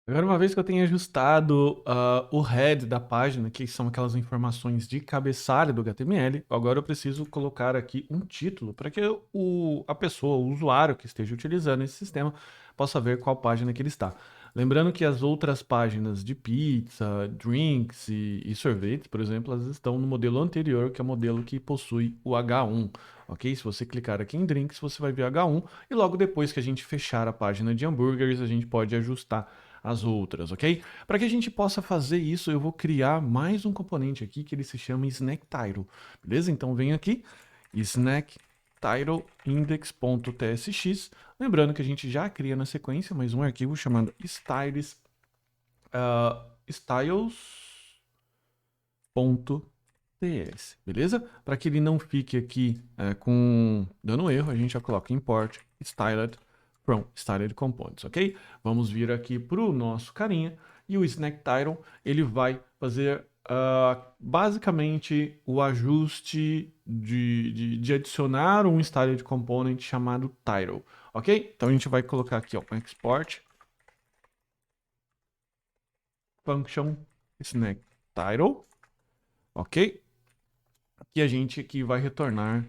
Agora, uma vez que eu tenha ajustado o head da página, que são aquelas informações de cabeçalho do HTML, agora eu preciso colocar aqui um título para que a pessoa, o usuário que esteja utilizando esse sistema, possa ver qual página que ele está. Lembrando que as outras páginas de pizza, drinks e sorvete, por exemplo, elas estão no modelo anterior, que é o modelo que possui o H1, ok? Se você clicar aqui em drinks, você vai ver H1 e logo depois que a gente fechar a página de hambúrgueres, a gente pode ajustar as outras, ok? Para que a gente possa fazer isso, eu vou criar mais um componente aqui que ele se chama Snack Title, beleza? Então vem aqui, Snack Title index.tsx, lembrando que a gente já cria na sequência mais um arquivo chamado styles.ts, beleza? Para que ele não fique aqui dando erro, a gente já coloca import styled from styled components, ok? Vamos vir aqui para o nosso carinha e o snack title ele vai fazer basicamente o ajuste de adicionar um styled component chamado title, ok? Então a gente vai colocar aqui ó, export function snack title, ok? Que a gente aqui vai retornar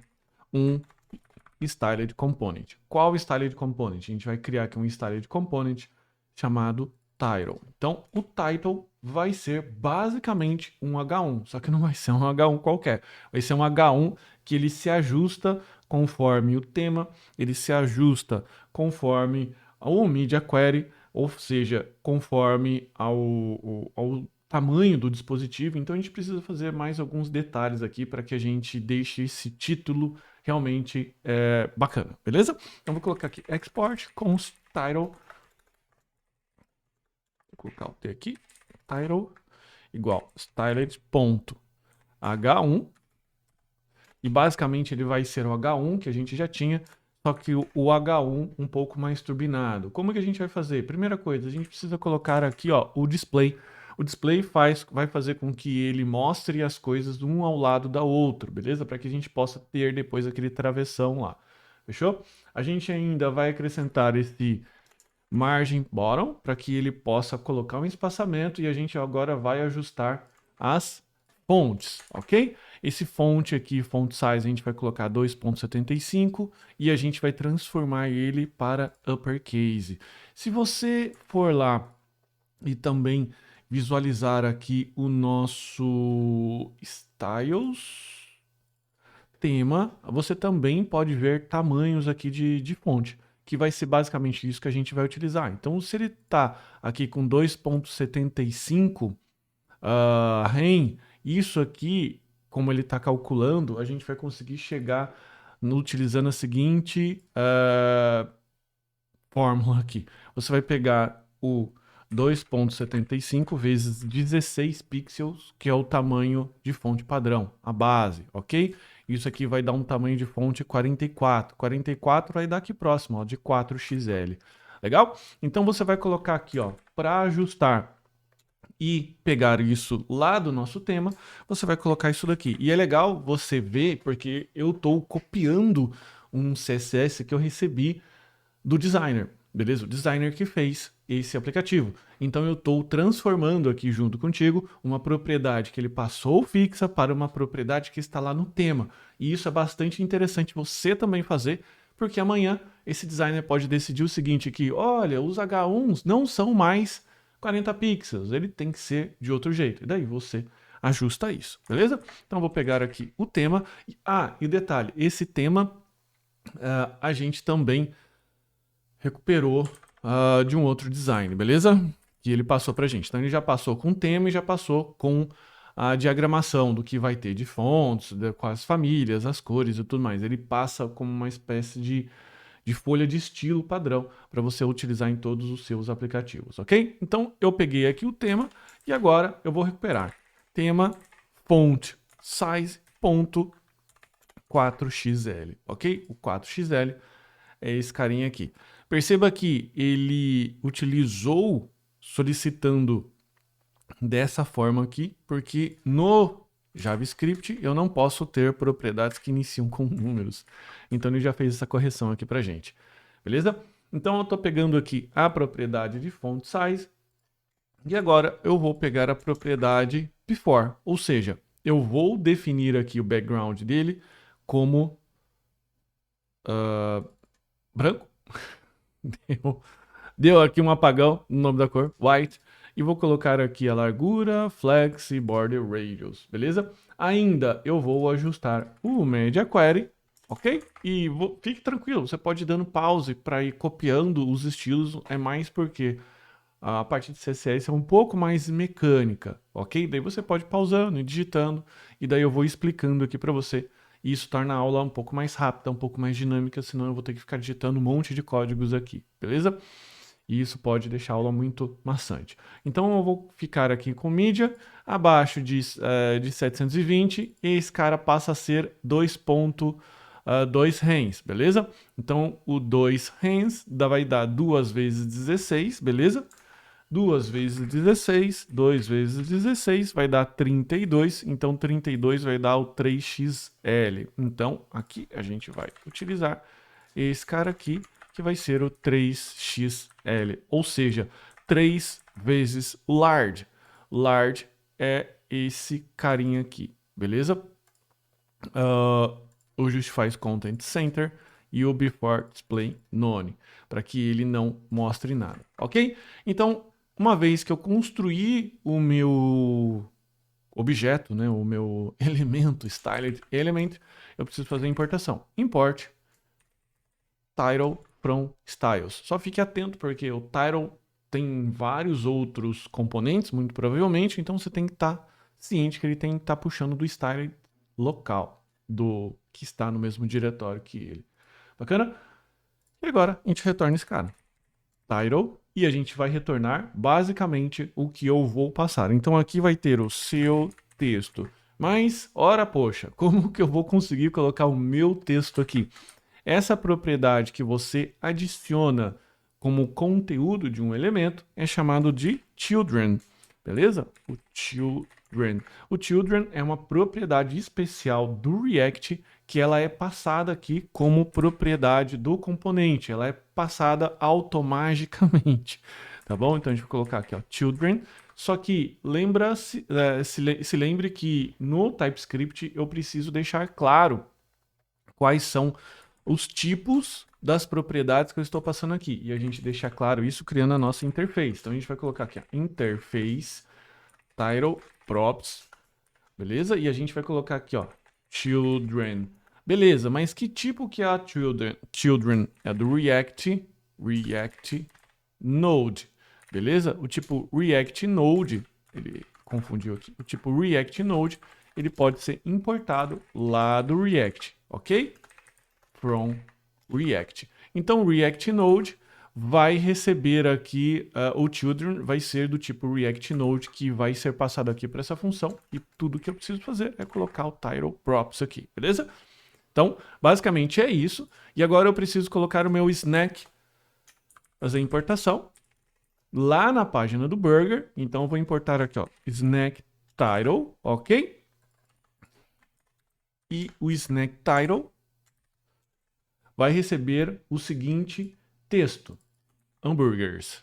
um styled component. Qual styled component? A gente vai criar aqui um styled component chamado title. Então, o title vai ser basicamente um H1, só que não vai ser um H1 qualquer. Vai ser um H1 que ele se ajusta conforme o tema, ele se ajusta conforme o media query, ou seja, conforme ao tamanho do dispositivo. Então a gente precisa fazer mais alguns detalhes aqui para que a gente deixe esse título realmente bacana, beleza? Então vou colocar aqui export const title, vou colocar o T aqui, title igual styled.h1 e basicamente ele vai ser o H1 que a gente já tinha, só que o H1 um pouco mais turbinado. Como que a gente vai fazer? Primeira coisa, a gente precisa colocar aqui ó, o display. O display vai fazer com que ele mostre as coisas um ao lado da outra, beleza? Para que a gente possa ter depois aquele travessão lá. Fechou? A gente ainda vai acrescentar esse margin bottom para que ele possa colocar um espaçamento e a gente agora vai ajustar as fontes, ok? Esse fonte aqui, font size, a gente vai colocar 2.75 e a gente vai transformar ele para uppercase. Se você for lá e também visualizar aqui o nosso styles tema, você também pode ver tamanhos aqui de fonte, que vai ser basicamente isso que a gente vai utilizar. Então, se ele está aqui com 2.75 REM, isso aqui, como ele está calculando, a gente vai conseguir chegar utilizando a seguinte fórmula aqui. Você vai pegar o 2.75 vezes 16 pixels, que é o tamanho de fonte padrão, a base, ok? Isso aqui vai dar um tamanho de fonte 44. 44 vai dar aqui próximo, ó, de 4xl. Legal? Então você vai colocar aqui, ó, para ajustar e pegar isso lá do nosso tema, você vai colocar isso daqui. E é legal você ver, porque eu estou copiando um CSS que eu recebi do designer, beleza? O designer que fez esse aplicativo. Então eu estou transformando aqui junto contigo uma propriedade que ele passou fixa para uma propriedade que está lá no tema. E isso é bastante interessante você também fazer, porque amanhã esse designer pode decidir o seguinte aqui, olha, os H1s não são mais 40 pixels, ele tem que ser de outro jeito. E daí você ajusta isso, beleza? Então eu vou pegar aqui o tema. E detalhe, esse tema a gente também recuperou de um outro design, beleza? Que ele passou pra gente. Então ele já passou com o tema e já passou com a diagramação do que vai ter de fontes, com as famílias, as cores e tudo mais. Ele passa como uma espécie de folha de estilo padrão para você utilizar em todos os seus aplicativos, ok? Então eu peguei aqui o tema e agora eu vou recuperar tema font size ponto 4xl, ok? O 4xl é esse carinha aqui. Perceba que ele utilizou solicitando dessa forma aqui, porque no JavaScript eu não posso ter propriedades que iniciam com números. Então ele já fez essa correção aqui pra gente. Beleza? Então eu estou pegando aqui a propriedade de font size E agora eu vou pegar a propriedade before, ou seja, eu vou definir aqui o background dele como branco. Deu aqui um apagão no nome da cor, white. E vou colocar aqui a largura, flex e border radius, beleza? Ainda eu vou ajustar o media query, ok? E fique tranquilo, você pode ir dando pause para ir copiando os estilos, é mais porque a parte de CSS é um pouco mais mecânica, ok? Daí você pode ir pausando e digitando, e daí eu vou explicando aqui para você. E isso torna a aula um pouco mais rápida, um pouco mais dinâmica, senão eu vou ter que ficar digitando um monte de códigos aqui, beleza? E isso pode deixar a aula muito maçante. Então eu vou ficar aqui com mídia abaixo de 720 e esse cara passa a ser 2.2 rens, beleza? Então o 2 rens vai dar 2 vezes 16, beleza? 2 vezes 16, 2 vezes 16 vai dar 32, então 32 vai dar o 3xl. Então aqui a gente vai utilizar esse cara aqui, que vai ser o 3xl, ou seja, 3 vezes large. Large é esse carinha aqui, beleza? O justifies content center e o before display none, para que ele não mostre nada, ok? Então, uma vez que eu construí o meu objeto, né, o meu elemento, styled element, eu preciso fazer a importação. Import title from styles. Só fique atento, porque o title tem vários outros componentes, muito provavelmente, então você tem que estar ciente que ele tem que estar puxando do style local, do que está no mesmo diretório que ele. Bacana? E agora a gente retorna esse cara. Title, e a gente vai retornar basicamente o que eu vou passar. Então aqui vai ter o seu texto. Mas, ora poxa, como que eu vou conseguir colocar o meu texto aqui? Essa propriedade que você adiciona como conteúdo de um elemento é chamado de children, beleza? O children. O children é uma propriedade especial do React que ela é passada aqui como propriedade do componente, ela é passada automaticamente, tá bom? Então a gente vai colocar aqui, ó, children. Só que se lembre que no TypeScript eu preciso deixar claro quais são os tipos das propriedades que eu estou passando aqui. E a gente deixa claro isso criando a nossa interface. Então a gente vai colocar aqui, ó, interface, title, props, beleza? E a gente vai colocar aqui, ó, children. Beleza, mas que tipo que é a children? Children é do React Node, beleza? O tipo React Node, ele confundiu aqui, o tipo React Node, ele pode ser importado lá do React, ok? From React. Então, o React Node vai receber aqui o children, vai ser do tipo React Node, que vai ser passado aqui para essa função, e tudo que eu preciso fazer é colocar o title props aqui, beleza? Então, basicamente é isso. E agora eu preciso colocar o meu snack, fazer a importação, lá na página do Burger. Então, eu vou importar aqui, ó, snack title, ok? E o snack title vai receber o seguinte texto: hambúrgueres.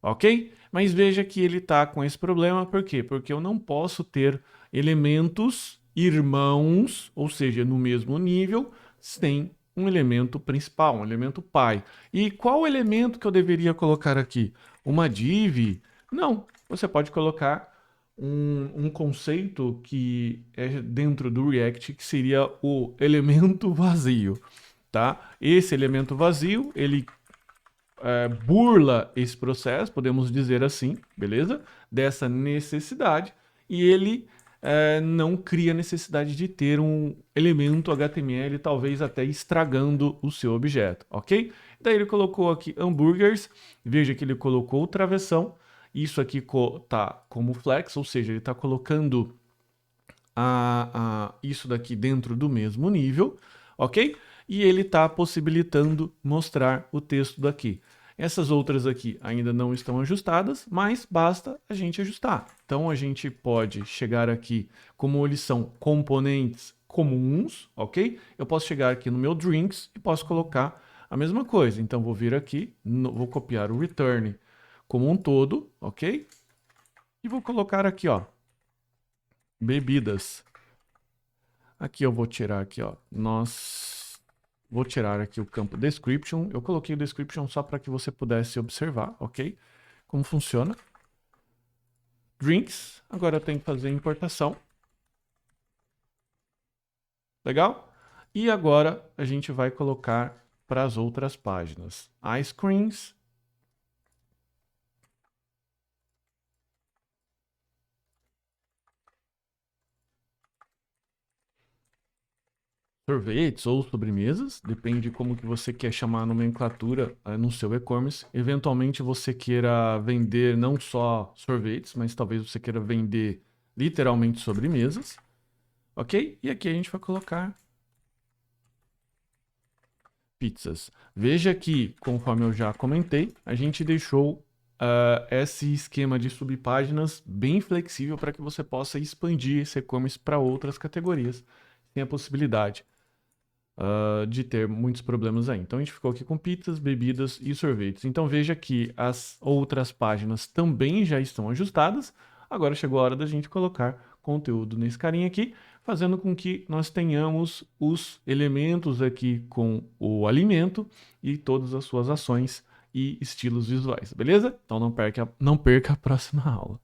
Ok? Mas veja que ele está com esse problema, por quê? Porque eu não posso ter elementos irmãos, ou seja, no mesmo nível, sem um elemento principal, um elemento pai. E qual elemento que eu deveria colocar aqui? Uma div? Não, você pode colocar um conceito que é dentro do React, que seria o elemento vazio, tá? Esse elemento vazio, ele burla esse processo, podemos dizer assim, beleza? Dessa necessidade, e ele não cria necessidade de ter um elemento HTML, talvez até estragando o seu objeto, ok? Daí ele colocou aqui hambúrgueres, veja que ele colocou o travessão, isso aqui tá como flex, ou seja, ele está colocando isso daqui dentro do mesmo nível, ok? E ele está possibilitando mostrar o texto daqui. Essas outras aqui ainda não estão ajustadas, mas basta a gente ajustar. Então a gente pode chegar aqui, como eles são componentes comuns, ok? Eu posso chegar aqui no meu drinks e posso colocar a mesma coisa. Então vou vir aqui, vou copiar o return como um todo, ok? E vou colocar aqui, ó, bebidas. Aqui eu vou tirar aqui, ó, vou tirar aqui o campo description. Eu coloquei o description só para que você pudesse observar, ok? Como funciona. Drinks, agora eu tenho que fazer a importação. Legal? E agora a gente vai colocar para as outras páginas. Ice creams. Sorvetes ou sobremesas, depende de como que você quer chamar a nomenclatura no seu e-commerce. Eventualmente você queira vender não só sorvetes, mas talvez você queira vender literalmente sobremesas, ok? E aqui a gente vai colocar pizzas. Veja que, conforme eu já comentei, a gente deixou esse esquema de subpáginas bem flexível para que você possa expandir esse e-commerce para outras categorias. Tem a possibilidade de ter muitos problemas aí. Então a gente ficou aqui com pizzas, bebidas e sorvetes. Então veja que as outras páginas também já estão ajustadas. Agora chegou a hora da gente colocar conteúdo nesse carinha aqui, fazendo com que nós tenhamos os elementos aqui com o alimento e todas as suas ações e estilos visuais, beleza? Então não perca a próxima aula.